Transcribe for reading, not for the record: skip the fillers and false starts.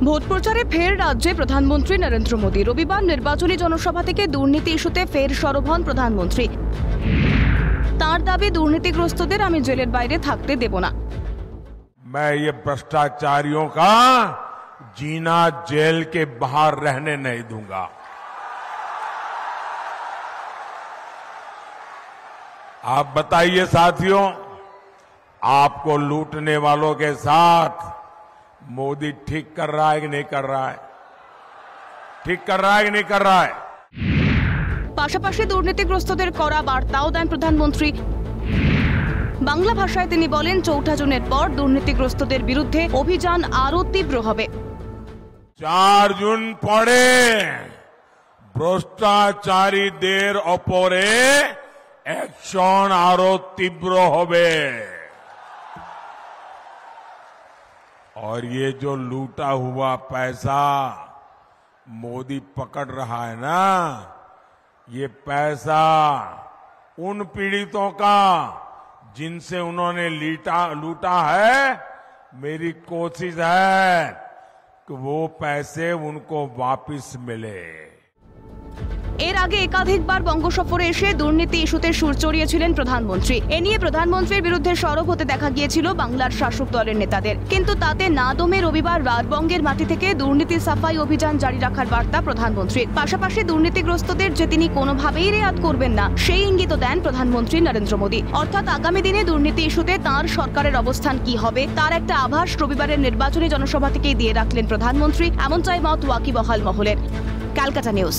Vote প্রচারে ফের রাজ্যে প্রধানমন্ত্রী নরেন্দ্র মোদী। রবিবার নির্বাচনী জনসভা থেকে দুর্নীতি ইস্যুতে ফের সরব হন প্রধানমন্ত্রী। তার দাবি, দুর্নীতিগ্রস্তদের আমি জেলের বাইরে থাকতে দেব না। मैं ये भ्रष्टाचारियों का जीना जेल के बाहर रहने नहीं दूंगा। आप बताइए साथियों, आपको लूटने वालों के साथ मोदी ठीक कर रहा है कि नहीं कर रहा है? ठीक कर रहा है कि नहीं कर रहा है? পাশাপাশি দুর্নীতিগ্রস্তদের করা বার্তাও দেন প্রধানমন্ত্রী। বাংলা ভাষায় তিনি বলেন, ৪ জুনের পর দুর্নীতিগ্রস্তদের বিরুদ্ধে অভিযান আরো তীব্র হবে। 4 জুন পরে ভ্রষ্টাচারীদের ওপরে অ্যাকশন আরো তীব্র হবে। और ये जो लूटा हुआ पैसा मोदी पकड़ रहा है ना, ये पैसा उन पीड़ितों का जिनसे उन्होंने लूटा है। मेरी कोशिश है कि वो पैसे उनको वापस मिले। এর আগে একাধিকবার বঙ্গ সফরে এসে দুর্নীতি ইস্যুতে সুর চড়িয়েছিলেন প্রধানমন্ত্রী। এ নিয়ে প্রধানমন্ত্রীর বিরুদ্ধে সরব হতে দেখা গিয়েছিল বাংলার শাসক দলের নেতাদের, কিন্তু তাতে না দমে রবিবার রাজবঙ্গের মাটি থেকে দুর্নীতি সাফাই অভিযান জারি রাখার বার্তা প্রধানমন্ত্রীর। পাশাপাশি দুর্নীতিগ্রস্তদের যে তিনি কোনোভাবেই রেয়াত করবেন না, সেই ইঙ্গিত দেন প্রধানমন্ত্রী নরেন্দ্র মোদী। অর্থাৎ আগামী দিনে দুর্নীতি ইস্যুতে তাঁর সরকারের অবস্থান কি হবে তার একটা আভাস রবিবারের নির্বাচনী জনসভা থেকেই দিয়ে রাখলেন প্রধানমন্ত্রী। এমনটাই মত ওয়াকিবহাল মহলের। ক্যালকাটা নিউজ।